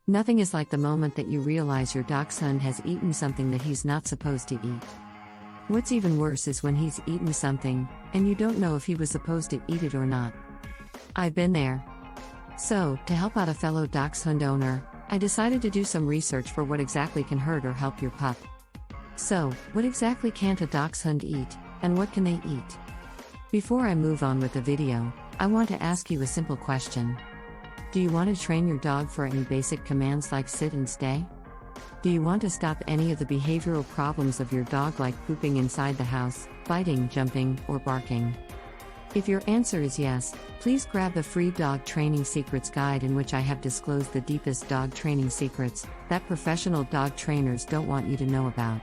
Nothing is like the moment that you realize your dachshund has eaten something that he's not supposed to eat. What's even worse is when he's eaten something, and you don't know if he was supposed to eat it or not. I've been there. So, to help out a fellow dachshund owner, I decided to do some research for what exactly can hurt or help your pup. So, what exactly can't a dachshund eat, and what can they eat? Before I move on with the video, I want to ask you a simple question. Do you want to train your dog for any basic commands like sit and stay? Do you want to stop any of the behavioral problems of your dog like pooping inside the house, biting, jumping, or barking? If your answer is yes, please grab the free Dog Training Secrets Guide in which I have disclosed the deepest dog training secrets that professional dog trainers don't want you to know about.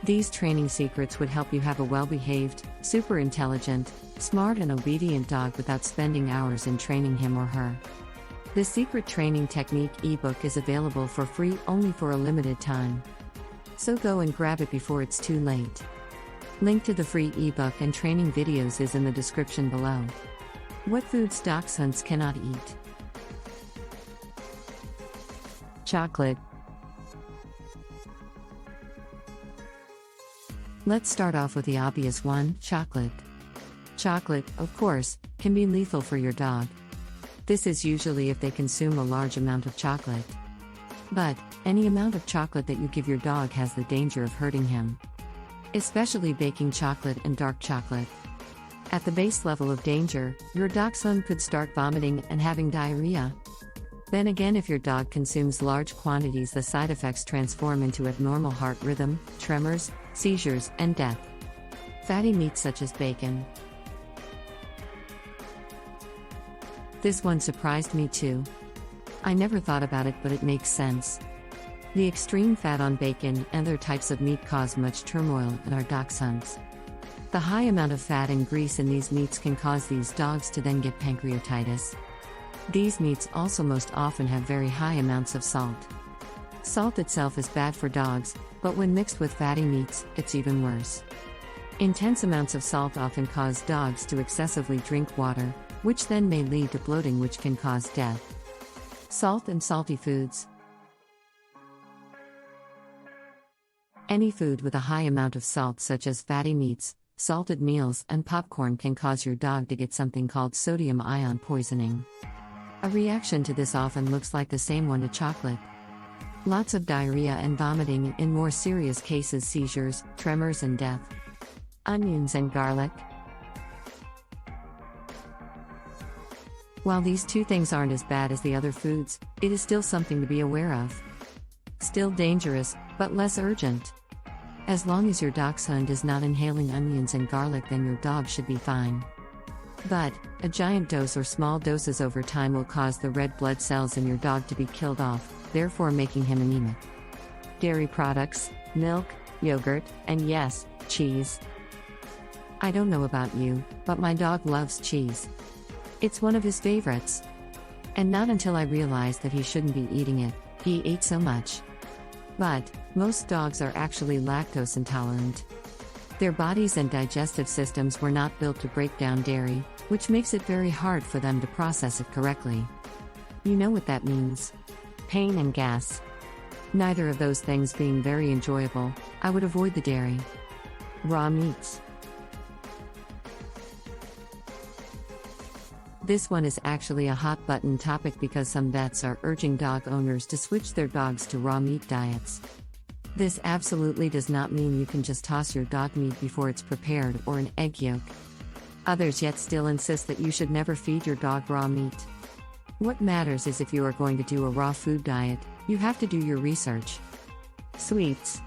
These training secrets would help you have a well-behaved, super intelligent, smart and obedient dog without spending hours in training him or her. The Secret Training Technique ebook is available for free only for a limited time. So go and grab it before it's too late. Link to the free ebook and training videos is in the description below. What foods dachshunds cannot eat? Chocolate. Let's start off with the obvious one, chocolate. Chocolate, of course, can be lethal for your dog. This is usually if they consume a large amount of chocolate. But, any amount of chocolate that you give your dog has the danger of hurting him. Especially baking chocolate and dark chocolate. At the base level of danger, your dachshund could start vomiting and having diarrhea. Then again, if your dog consumes large quantities, the side effects transform into abnormal heart rhythm, tremors, seizures, and death. Fatty meats such as bacon. This one surprised me too. I never thought about it, but it makes sense. The extreme fat on bacon and other types of meat cause much turmoil in our dachshunds. The high amount of fat and grease in these meats can cause these dogs to then get pancreatitis. These meats also most often have very high amounts of salt. Salt itself is bad for dogs, but when mixed with fatty meats, it's even worse. Intense amounts of salt often cause dogs to excessively drink water, which then may lead to bloating, which can cause death. Salt and salty foods. Any food with a high amount of salt, such as fatty meats, salted meals, and popcorn, can cause your dog to get something called sodium ion poisoning. A reaction to this often looks like the same one to chocolate. Lots of diarrhea and vomiting, in more serious cases seizures, tremors, and death. Onions and garlic. While these two things aren't as bad as the other foods, it is still something to be aware of. Still dangerous, but less urgent. As long as your dachshund is not inhaling onions and garlic, then your dog should be fine. But, a giant dose or small doses over time will cause the red blood cells in your dog to be killed off, therefore making him anemic. Dairy products, milk, yogurt, and yes, cheese. I don't know about you, but my dog loves cheese. It's one of his favorites. And not until I realized that he shouldn't be eating it, he ate so much. But, most dogs are actually lactose intolerant. Their bodies and digestive systems were not built to break down dairy, which makes it very hard for them to process it correctly. You know what that means. Pain and gas. Neither of those things being very enjoyable, I would avoid the dairy. Raw meats. This one is actually a hot button topic because some vets are urging dog owners to switch their dogs to raw meat diets. This absolutely does not mean you can just toss your dog meat before it's prepared or an egg yolk. Others yet still insist that you should never feed your dog raw meat. What matters is if you are going to do a raw food diet, you have to do your research. Sweets.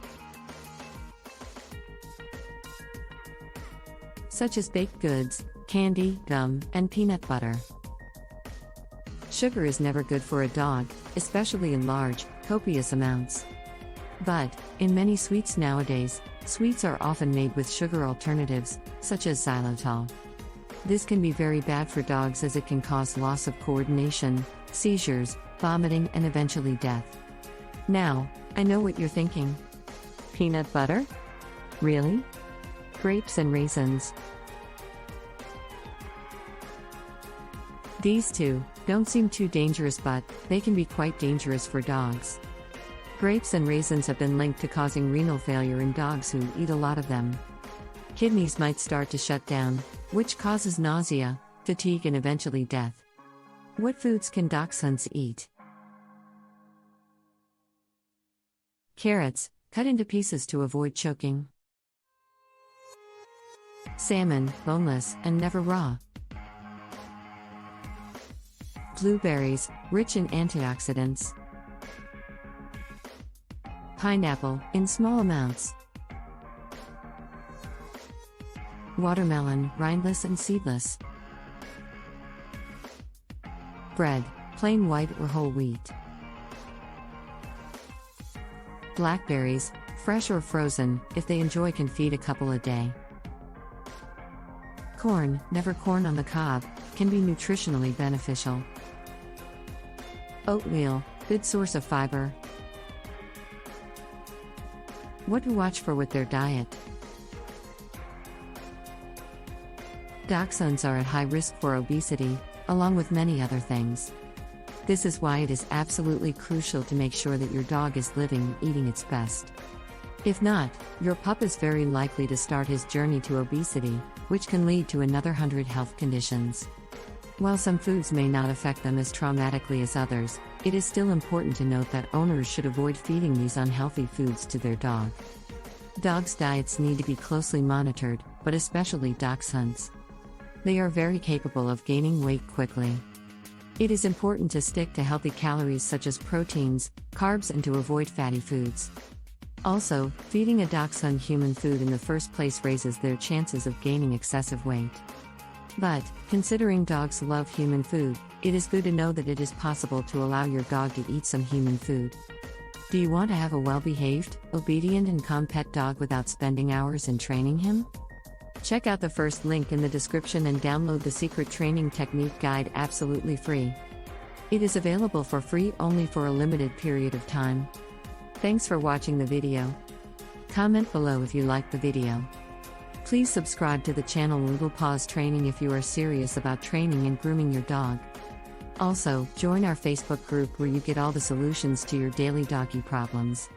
Such as baked goods, candy, gum, and peanut butter. Sugar is never good for a dog, especially in large, copious amounts. But, in many sweets nowadays, sweets are often made with sugar alternatives, such as xylitol. This can be very bad for dogs as it can cause loss of coordination, seizures, vomiting, and eventually death. Now, I know what you're thinking. Peanut butter? Really? Grapes and raisins. These two don't seem too dangerous, but they can be quite dangerous for dogs. Grapes and raisins have been linked to causing renal failure in dogs who eat a lot of them. Kidneys might start to shut down, which causes nausea, fatigue, and eventually death. What foods can dachshunds eat? Carrots, cut into pieces to avoid choking. Salmon, boneless and never raw. Blueberries, rich in antioxidants. Pineapple, in small amounts. Watermelon, rindless and seedless. Bread, plain white or whole wheat. Blackberries, fresh or frozen, if they enjoy, can feed a couple a day. Corn, never corn on the cob, can be nutritionally beneficial. Oatmeal, good source of fiber. What to watch for with their diet? Dachshunds are at high risk for obesity, along with many other things. This is why it is absolutely crucial to make sure that your dog is living and eating its best. If not, your pup is very likely to start his journey to obesity, which can lead to another 100 health conditions. While some foods may not affect them as traumatically as others, it is still important to note that owners should avoid feeding these unhealthy foods to their dog. Dogs' diets need to be closely monitored, but especially dachshunds. They are very capable of gaining weight quickly. It is important to stick to healthy calories such as proteins, carbs, and to avoid fatty foods. Also, feeding a dachshund human food in the first place raises their chances of gaining excessive weight. But, considering dogs love human food, it is good to know that it is possible to allow your dog to eat some human food. Do you want to have a well-behaved, obedient, and calm pet dog without spending hours in training him? Check out the first link in the description and download the Secret Training Technique Guide absolutely free. It is available for free only for a limited period of time. Thanks for watching the video. Comment below if you liked the video. Please subscribe to the channel Little Paws Training if you are serious about training and grooming your dog. Also, join our Facebook group where you get all the solutions to your daily doggy problems.